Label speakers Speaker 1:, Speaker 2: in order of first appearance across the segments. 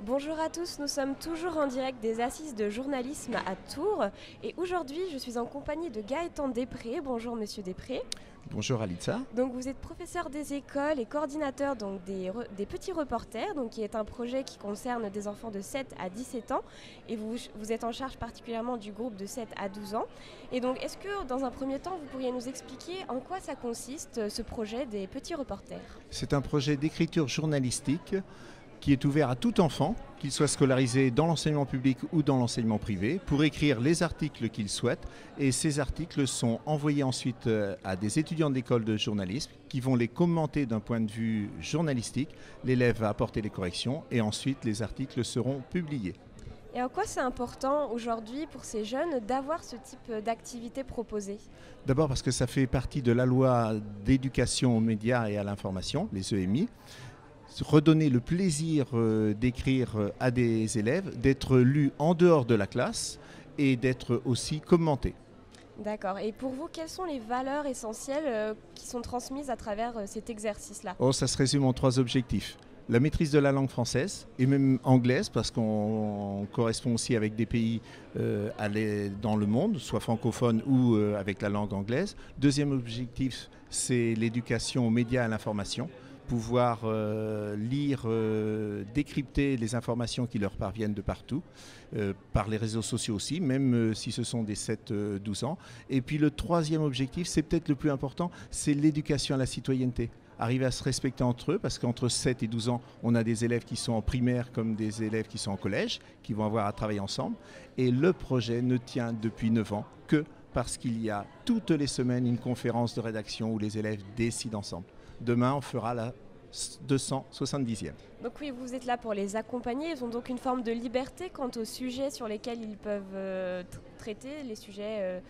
Speaker 1: Bonjour à tous, nous sommes toujours en direct des Assises de journalisme à Tours et aujourd'hui je suis en compagnie de Gaëtan Després. Bonjour Monsieur Després.
Speaker 2: Bonjour Alitza.
Speaker 1: Donc vous êtes professeur des écoles et coordinateur donc des petits reporters, donc qui est un projet qui concerne des enfants de 7 à 17 ans et vous êtes en charge particulièrement du groupe de 7 à 12 ans. Et donc est-ce que dans un premier temps vous pourriez nous expliquer en quoi ça consiste ce projet des petits reporters?
Speaker 2: C'est un projet d'écriture journalistique qui est ouvert à tout enfant, qu'il soit scolarisé dans l'enseignement public ou dans l'enseignement privé, pour écrire les articles qu'il souhaite. Et ces articles sont envoyés ensuite à des étudiants d'école de journalisme qui vont les commenter d'un point de vue journalistique. L'élève va apporter les corrections et ensuite les articles seront publiés.
Speaker 1: Et en quoi c'est important aujourd'hui pour ces jeunes d'avoir ce type d'activité proposée?
Speaker 2: D'abord parce que ça fait partie de la loi d'éducation aux médias et à l'information, les EMI. Redonner le plaisir d'écrire à des élèves, d'être lu en dehors de la classe et d'être aussi commenté.
Speaker 1: D'accord. Et pour vous, quelles sont les valeurs essentielles qui sont transmises à ttravers cet exercice-là?
Speaker 2: Oh, ça se résume en 3 objectifs. La maîtrise de la langue française et même anglaise, parce qu'on correspond aussi avec des pays dans le monde, soit francophones ou avec la langue anglaise. Deuxième objectif, c'est l'éducation aux médias et à l'information. Pouvoir lire, décrypter les informations qui leur parviennent de partout, par les réseaux sociaux aussi, même si ce sont des 7-12 ans. Et puis le troisième objectif, c'est peut-être le plus important, c'est l'éducation à la citoyenneté. Arriver à se respecter entre eux, parce qu'entre 7 et 12 ans, on a des élèves qui sont en primaire comme des élèves qui sont en collège, qui vont avoir à travailler ensemble. Et le projet ne tient depuis 9 ans que parce qu'il y a toutes les semaines une conférence de rédaction où les élèves décident ensemble. Demain, on fera la 270e.
Speaker 1: Donc oui, vous êtes là pour les accompagner. Ils ont donc une forme de liberté quant aux sujets sur lesquels ils peuvent traiter, les sujets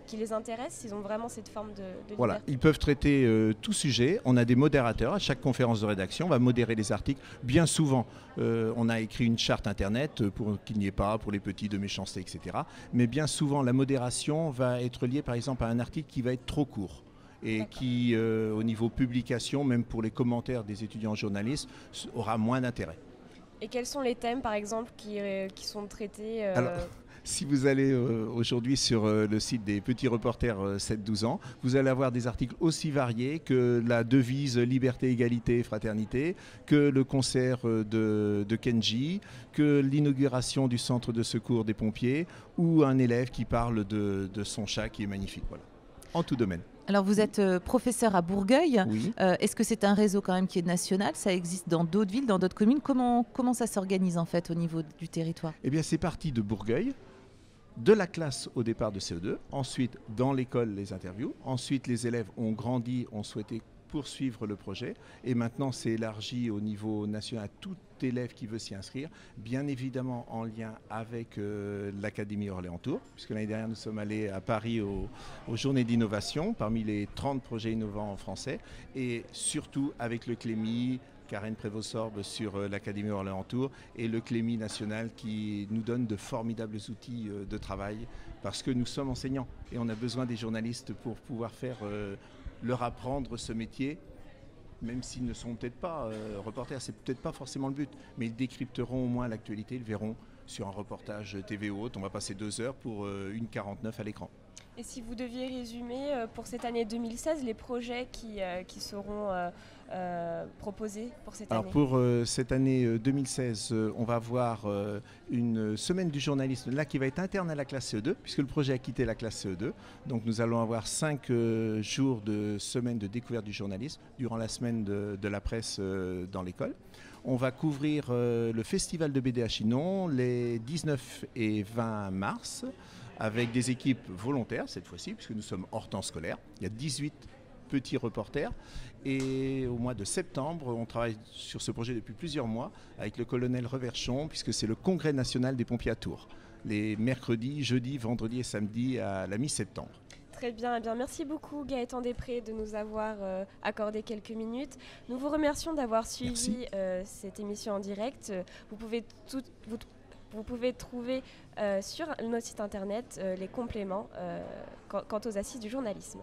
Speaker 1: qui les intéressent. Ils ont vraiment cette forme de liberté.
Speaker 2: Voilà, ils peuvent traiter tout sujet. On a des modérateurs à chaque conférence de rédaction. On va modérer les articles. Bien souvent, on a écrit une charte internet pour qu'il n'y ait pas pour les petits de méchanceté, etc. Mais bien souvent, la modération va être liée par exemple à un article qui va être trop court et qui, au niveau publication, même pour les commentaires des étudiants journalistes, aura moins d'intérêt.
Speaker 1: Et quels sont les thèmes, par exemple, qui sont traités
Speaker 2: Alors, si vous allez aujourd'hui sur le site des petits reporters 7-12 ans, vous allez avoir des articles aussi variés que la devise liberté, égalité, fraternité, que le concert de Kenji, que l'inauguration du centre de secours des pompiers ou un élève qui parle de son chat qui est magnifique. Voilà. En tout domaine.
Speaker 3: Alors vous êtes professeur à Bourgueil.
Speaker 2: Oui.
Speaker 3: Est-ce que c'est un réseau quand même qui est national? Ça existe dans d'autres villes, dans d'autres communes? Comment ça s'organise en fait au niveau du territoire?
Speaker 2: Eh bien c'est parti de Bourgueil, de la classe au départ de CE2, ensuite dans l'école les interviews, ensuite les élèves ont grandi, ont souhaité poursuivre le projet et maintenant c'est élargi au niveau national à tout élève qui veut s'y inscrire, bien évidemment en lien avec l'Académie Orléans-Tours, puisque l'année dernière nous sommes allés à Paris aux Journées d'innovation parmi les 30 projets innovants en français et surtout avec le CLEMI, Karen Prévost-Sorbe sur l'Académie Orléans-Tours et le CLEMI national qui nous donne de formidables outils de travail parce que nous sommes enseignants et on a besoin des journalistes pour pouvoir leur apprendre ce métier, même s'ils ne sont peut-être pas reporters, c'est peut-être pas forcément le but, mais ils décrypteront au moins l'actualité, ils verront sur un reportage TV ou autre, on va passer 2 heures pour 1h49 à l'écran.
Speaker 1: Et si vous deviez résumer pour cette année 2016 les projets qui seront proposés pour cette année?
Speaker 2: Alors pour cette année 2016, on va avoir une semaine du journalisme là qui va être interne à la classe CE2 puisque le projet a quitté la classe CE2. Donc nous allons avoir 5 jours de semaine de découverte du journalisme durant la semaine de la presse dans l'école. On va couvrir le festival de BD à Chinon les 19 et 20 mars avec des équipes volontaires cette fois-ci, puisque nous sommes hors temps scolaire. Il y a 18 petits reporters. Et au mois de septembre, on travaille sur ce projet depuis plusieurs mois avec le colonel Reverchon, puisque c'est le congrès national des pompiers à Tours, les mercredis, jeudis, vendredis et samedis à la mi-septembre.
Speaker 1: Très bien, eh bien, merci beaucoup Gaëtan Després de nous avoir accordé quelques minutes. Nous vous remercions d'avoir suivi cette émission en direct. Vous pouvez trouver sur notre site internet les compléments quant aux assises du journalisme.